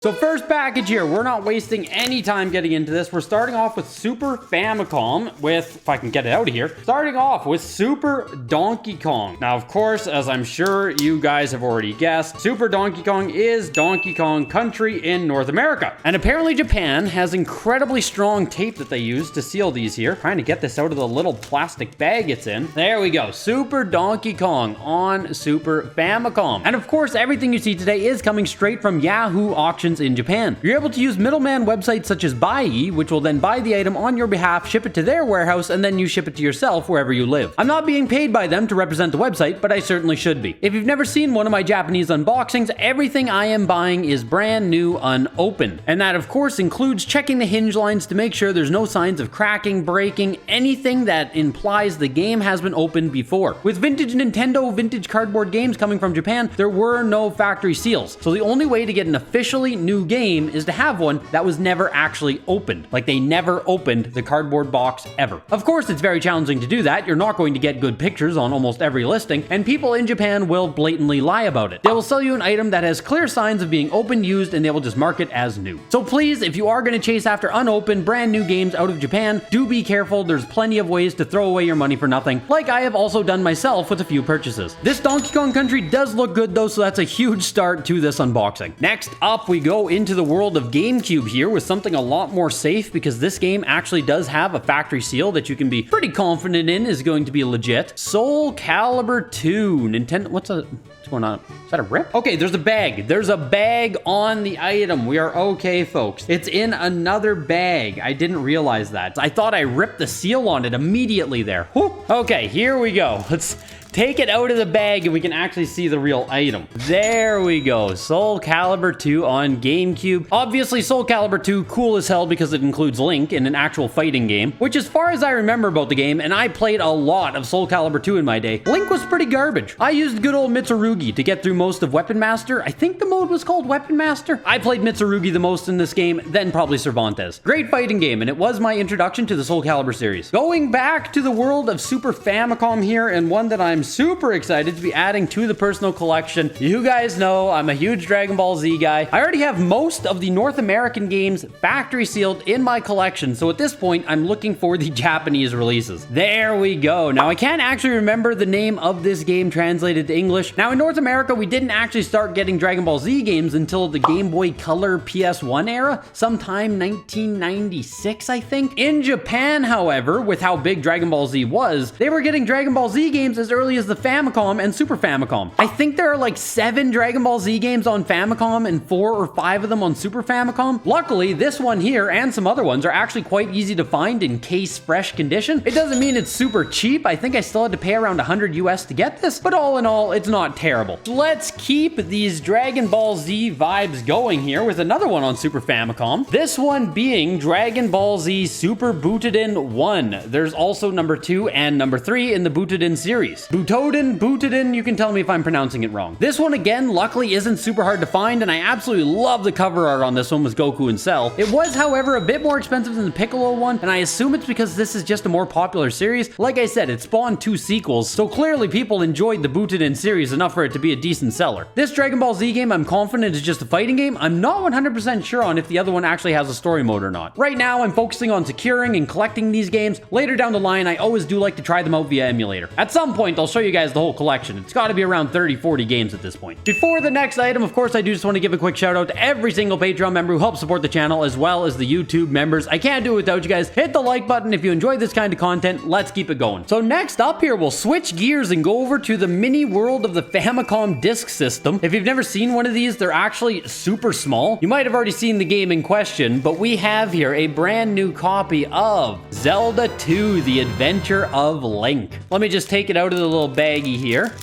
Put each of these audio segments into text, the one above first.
So first package here, we're not wasting any time getting into this. We're starting off with Super Famicom with, if I can get it out of here, starting off with Super Donkey Kong. Now, of course, as I'm sure you guys have already guessed, Super Donkey Kong is Donkey Kong Country in North America. And apparently Japan has incredibly strong tape that they use to seal these here. Trying to get this out of the little plastic bag it's in. There we go, Super Donkey Kong on Super Famicom. And of course, everything you see today is coming straight from Yahoo Auctions in Japan. You're able to use middleman websites such as Buyee, which will then buy the item on your behalf, ship it to their warehouse, and then you ship it to yourself wherever you live. I'm not being paid by them to represent the website, but I certainly should be. If you've never seen one of my Japanese unboxings, everything I am buying is brand new unopened. And that of course includes checking the hinge lines to make sure there's no signs of cracking, breaking, anything that implies the game has been opened before. With vintage Nintendo, vintage cardboard games coming from Japan, there were no factory seals. So the only way to get an officially new game is to have one that was never actually opened. Like they never opened the cardboard box ever. Of course, it's very challenging to do that. You're not going to get good pictures on almost every listing, and people in Japan will blatantly lie about it. They will sell you an item that has clear signs of being open, used, and they will just mark it as new. So please, if you are going to chase after unopened, brand new games out of Japan, do be careful. There's plenty of ways to throw away your money for nothing, like I have also done myself with a few purchases. This Donkey Kong Country does look good though, so that's a huge start to this unboxing. Next up, we go into the world of GameCube here with something a lot more safe, because this game actually does have a factory seal that you can be pretty confident in is going to be legit. Soul Calibur 2. Nintendo, what's going on? Is that a rip? Okay, there's a bag. There's a bag on the item. We are okay, folks. It's in another bag. I didn't realize that. I thought I ripped the seal on it immediately there. Whew. Okay, here we go. Let's take it out of the bag and we can actually see the real item. There we go. Soul Calibur 2 on GameCube. Obviously, Soul Calibur 2, cool as hell because it includes Link in an actual fighting game, which as far as I remember about the game, and I played a lot of Soul Calibur 2 in my day, Link was pretty garbage. I used good old Mitsurugi to get through most of Weapon Master. I think the mode was called Weapon Master. I played Mitsurugi the most in this game, then probably Cervantes. Great fighting game, and it was my introduction to the Soul Calibur series. Going back to the world of Super Famicom here, and one that I'm super excited to be adding to the personal collection. You guys know I'm a huge Dragon Ball Z guy. I already have most of the North American games factory sealed in my collection, so at this point I'm looking for the Japanese releases. There we go. Now I can't actually remember the name of this game translated to English. Now in North America we didn't actually start getting Dragon Ball Z games until the Game Boy Color PS1 era, sometime 1996 I think. In Japan, however, with how big Dragon Ball Z was, they were getting Dragon Ball Z games as early as the Famicom and Super Famicom. I think there are like 7 Dragon Ball Z games on Famicom and 4 or 5 of them on Super Famicom. Luckily, this one here and some other ones are actually quite easy to find in case fresh condition. It doesn't mean it's super cheap. I think I still had to pay around 100 US to get this, but all in all, it's not terrible. Let's keep these Dragon Ball Z vibes going here with another one on Super Famicom. This one being Dragon Ball Z Super Butoden 1. There's also number 2 and number 3 in the Butoden series. Butoden, you can tell me if I'm pronouncing it wrong. This one again, luckily isn't super hard to find, and I absolutely love the cover art on this one with Goku and Cell. It was, however, a bit more expensive than the Piccolo one, and I assume it's because this is just a more popular series. Like I said, it spawned 2 sequels, so clearly people enjoyed the Butoden series enough for it to be a decent seller. This Dragon Ball Z game, I'm confident is just a fighting game. I'm not 100% sure on if the other one actually has a story mode or not. Right now, I'm focusing on securing and collecting these games. Later down the line, I always do like to try them out via emulator. At some point, I'll show you guys the whole collection. It's got to be around 30-40 games at this point. Before the next item, of course, I do just want to give a quick shout out to every single Patreon member who helps support the channel, as well as the YouTube members. I can't do it without you guys. Hit the like button if you enjoy this kind of content. Let's keep it going. So next up here, we'll switch gears and go over to the mini world of the Famicom Disk System. If you've never seen one of these, they're actually super small. You might have already seen the game in question, but we have here a brand new copy of Zelda 2: The Adventure of Link. Let me just take it out of the little baggie here.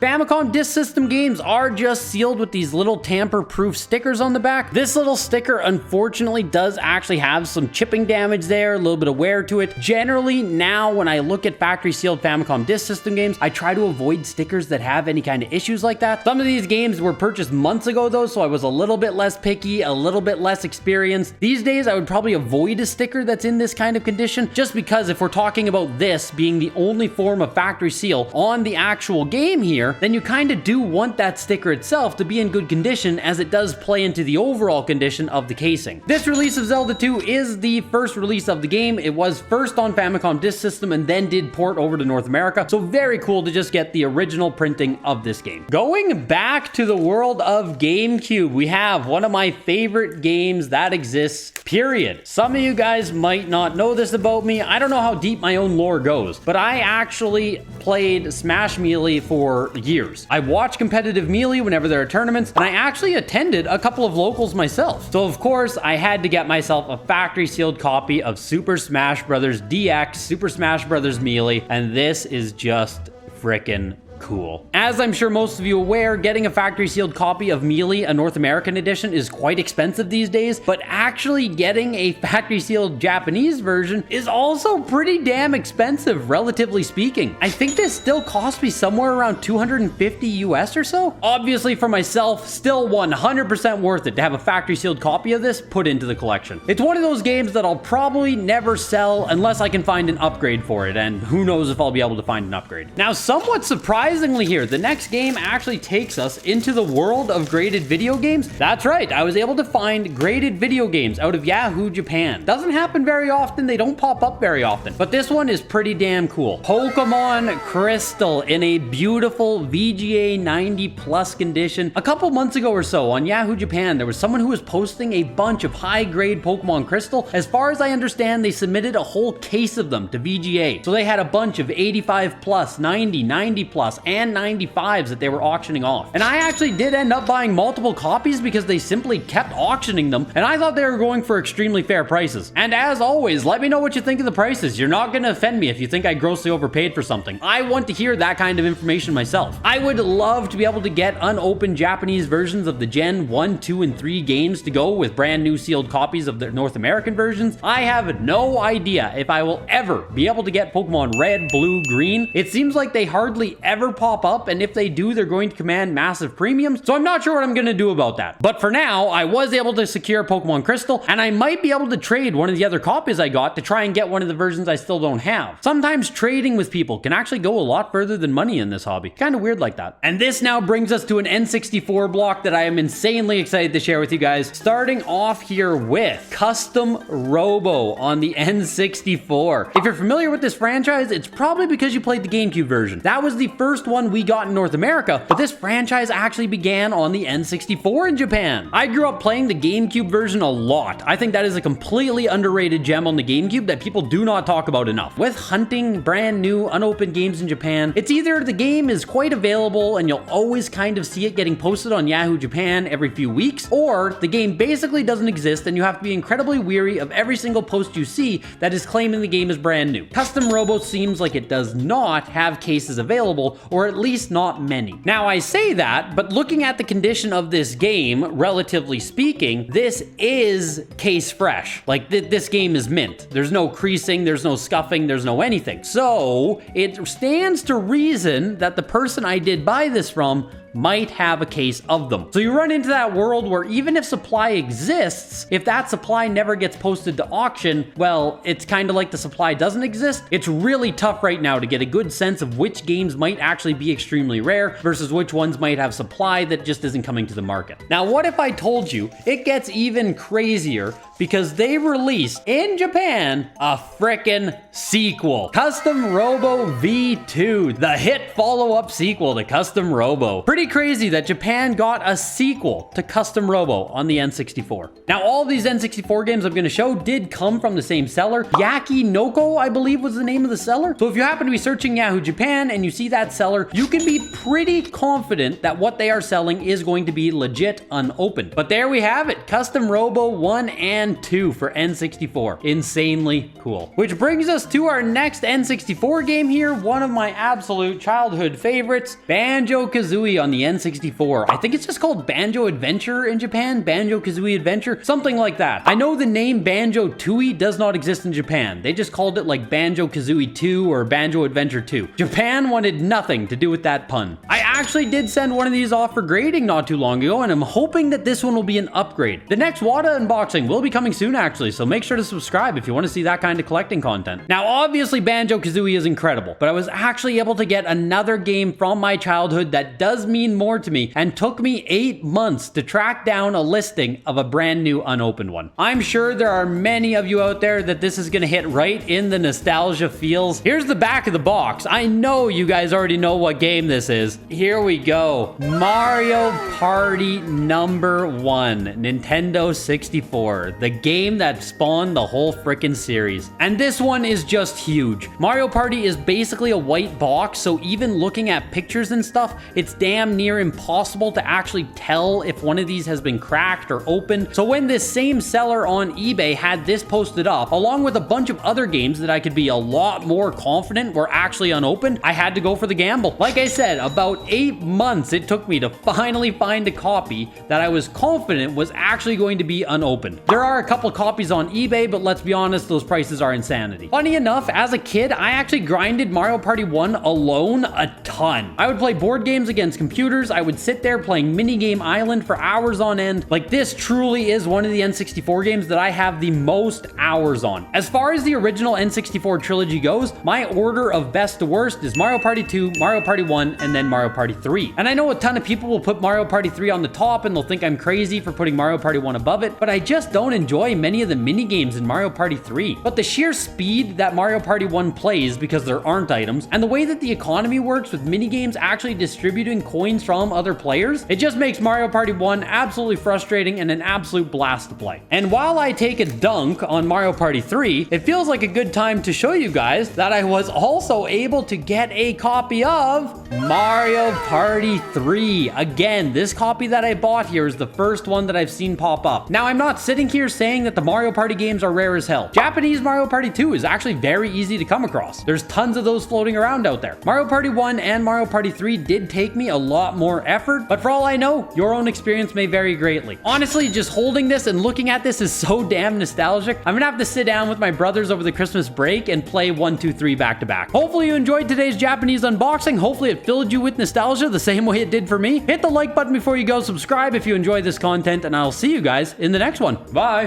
Famicom Disk System games are just sealed with these little tamper-proof stickers on the back. This little sticker, unfortunately, does actually have some chipping damage there, a little bit of wear to it. Generally, now, when I look at factory-sealed Famicom Disk System games, I try to avoid stickers that have any kind of issues like that. Some of these games were purchased months ago, though, so I was a little bit less picky, a little bit less experienced. These days, I would probably avoid a sticker that's in this kind of condition, just because if we're talking about this being the only form of factory seal on the actual game here, there, then you kind of do want that sticker itself to be in good condition, as it does play into the overall condition of the casing. This release of Zelda 2 is the first release of the game. It was first on Famicom Disk System and then did port over to North America, so very cool to just get the original printing of this game. Going back to the world of GameCube, we have one of my favorite games that exists, period. Some of you guys might not know this about me. I don't know how deep my own lore goes, but I actually played Smash Melee for years. I watch competitive Melee whenever there are tournaments, and I actually attended a couple of locals myself. So of course, I had to get myself a factory sealed copy of Super Smash Bros. DX, Super Smash Bros. Melee, and this is just frickin' cool. As I'm sure most of you are aware, getting a factory sealed copy of Melee, a North American edition, is quite expensive these days, but actually getting a factory sealed Japanese version is also pretty damn expensive, relatively speaking. I think this still cost me somewhere around 250 US or so. Obviously for myself, still 100% worth it to have a factory sealed copy of this put into the collection. It's one of those games that I'll probably never sell unless I can find an upgrade for it, and who knows if I'll be able to find an upgrade. Now, somewhat surprisingly here, the next game actually takes us into the world of graded video games. That's right, I was able to find graded video games out of Yahoo Japan. Doesn't happen very often, they don't pop up very often, but this one is pretty damn cool. Pokemon Crystal in a beautiful VGA 90 plus condition. A couple months ago or so on Yahoo Japan, there was someone who was posting a bunch of high grade Pokemon Crystal. As far as I understand, they submitted a whole case of them to VGA. So they had a bunch of 85 plus, 90, 90 plus, and 95s that they were auctioning off. And I actually did end up buying multiple copies because they simply kept auctioning them, and I thought they were going for extremely fair prices. And as always, let me know what you think of the prices. You're not going to offend me if you think I grossly overpaid for something. I want to hear that kind of information myself. I would love to be able to get unopened Japanese versions of the Gen 1, 2, and 3 games to go with brand new sealed copies of the North American versions. I have no idea if I will ever be able to get Pokemon Red, Blue, Green. It seems like they hardly ever pop up, and if they do, they're going to command massive premiums, so I'm not sure what I'm going to do about that. But for now, I was able to secure Pokemon Crystal, and I might be able to trade one of the other copies I got to try and get one of the versions I still don't have. Sometimes trading with people can actually go a lot further than money in this hobby. Kind of weird like that. And this now brings us to an N64 block that I am insanely excited to share with you guys. Starting off here with Custom Robo on the N64. If you're familiar with this franchise, it's probably because you played the GameCube version. That was the first one we got in North America, but this franchise actually began on the N64 in Japan. I grew up playing the GameCube version a lot. I think that is a completely underrated gem on the GameCube that people do not talk about enough. With hunting brand new unopened games in Japan, it's either the game is quite available and you'll always kind of see it getting posted on Yahoo Japan every few weeks, or the game basically doesn't exist and you have to be incredibly weary of every single post you see that is claiming the game is brand new. Custom Robo seems like it does not have cases available, or at least not many. Now I say that, but looking at the condition of this game, relatively speaking, this is case fresh. Like this game is mint. There's no creasing, there's no scuffing, there's no anything. So it stands to reason that the person I did buy this from might have a case of them. So you run into that world where even if supply exists, if that supply never gets posted to auction, well, it's kind of like the supply doesn't exist. It's really tough right now to get a good sense of which games might actually be extremely rare versus which ones might have supply that just isn't coming to the market. Now, what if I told you it gets even crazier because they released in Japan a frickin' sequel. Custom Robo V2, the hit follow-up sequel to Custom Robo. Pretty crazy that Japan got a sequel to Custom Robo on the N64. Now, all these N64 games I'm going to show did come from the same seller. Yakinoko, I believe, was the name of the seller. So if you happen to be searching Yahoo Japan and you see that seller, you can be pretty confident that what they are selling is going to be legit unopened. But there we have it, Custom Robo 1 and 2 for N64. Insanely cool. Which brings us to our next N64 game here, one of my absolute childhood favorites, Banjo-Kazooie on the N64. I think it's just called Banjo Adventure in Japan, Banjo-Kazooie Adventure, something like that. I know the name Banjo-Tooie does not exist in Japan. They just called it like Banjo-Kazooie 2 or Banjo Adventure 2. Japan wanted nothing to do with that pun. I actually did send one of these off for grading not too long ago, and I'm hoping that this one will be an upgrade. The next WATA unboxing will be coming soon, actually, so make sure to subscribe if you want to see that kind of collecting content. Now, obviously, Banjo-Kazooie is incredible, but I was actually able to get another game from my childhood that does mean more to me and took me 8 months to track down a listing of a brand new unopened one. I'm sure there are many of you out there that this is going to hit right in the nostalgia feels. Here's the back of the box. I know you guys already know what game this is. Here we go. Mario Party number 1, Nintendo 64, the game that spawned the whole frickin' series. And this one is just huge. Mario Party is basically a white box, so even looking at pictures and stuff, it's damn near impossible to actually tell if one of these has been cracked or opened. So when this same seller on eBay had this posted up, along with a bunch of other games that I could be a lot more confident were actually unopened, I had to go for the gamble. Like I said, about 8 months it took me to finally find a copy that I was confident was actually going to be unopened. There are a couple copies on eBay, but let's be honest, those prices are insanity. Funny enough, as a kid, I actually grinded Mario Party 1 alone a ton. I would play board games against computers. I would sit there playing Minigame Island for hours on end. Like, this truly is one of the N64 games that I have the most hours on. As far as the original N64 trilogy goes, my order of best to worst is Mario Party 2, Mario Party 1, and then Mario Party 3. And I know a ton of people will put Mario Party 3 on the top and they'll think I'm crazy for putting Mario Party 1 above it, but I just don't enjoy many of the mini games in Mario Party 3. But the sheer speed that Mario Party 1 plays, because there aren't items, and the way that the economy works with mini games actually distributing coins from other players, it just makes Mario Party 1 absolutely frustrating and an absolute blast to play. And while I take a dunk on Mario Party 3, it feels like a good time to show you guys that I was also able to get a copy of Mario Party 3. Again, this copy that I bought here is the first one that I've seen pop up. Now, I'm not sitting here saying that the Mario Party games are rare as hell. Japanese Mario Party 2 is actually very easy to come across. There's tons of those floating around out there. Mario Party 1 and Mario Party 3 did take me a lot more effort, but for all I know, your own experience may vary greatly. Honestly, just holding this and looking at this is so damn nostalgic. I'm gonna have to sit down with my brothers over the Christmas break and play 1, 2, 3 back to back. Hopefully you enjoyed today's Japanese unboxing. Hopefully it filled you with nostalgia the same way it did for me. Hit the like button before you go, subscribe if you enjoy this content, and I'll see you guys in the next one. Bye!